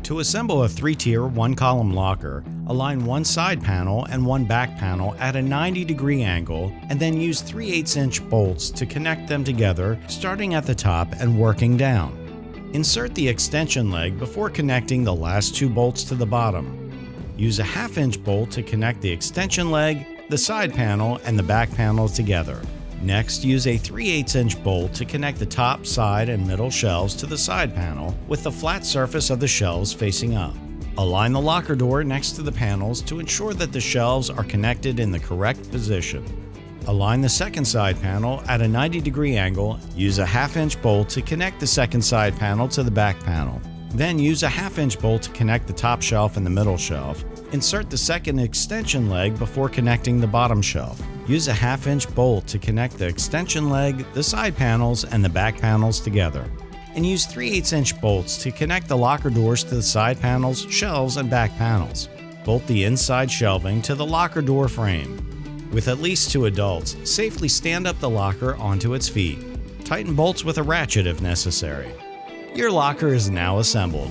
To assemble a 3-tier, 1-column locker, align one side panel and one back panel at a 90-degree angle, and then use 3/8-inch bolts to connect them together, starting at the top and working down. Insert the extension leg before connecting the last 2 bolts to the bottom. Use a 1/2-inch bolt to connect the extension leg, the side panel, and the back panel together. Next, use a 3/8-inch bolt to connect the top, side, and middle shelves to the side panel with the flat surface of the shelves facing up. Align the locker door next to the panels to ensure that the shelves are connected in the correct position. Align the second side panel at a 90-degree angle. Use a 1/2-inch bolt to connect the second side panel to the back panel. Then use a 1/2-inch bolt to connect the top shelf and the middle shelf. Insert the second extension leg before connecting the bottom shelf. Use a 1/2-inch bolt to connect the extension leg, the side panels, and the back panels together. And use 3/8-inch bolts to connect the locker doors to the side panels, shelves, and back panels. Bolt the inside shelving to the locker door frame. With at least 2 adults, safely stand up the locker onto its feet. Tighten bolts with a ratchet if necessary. Your locker is now assembled.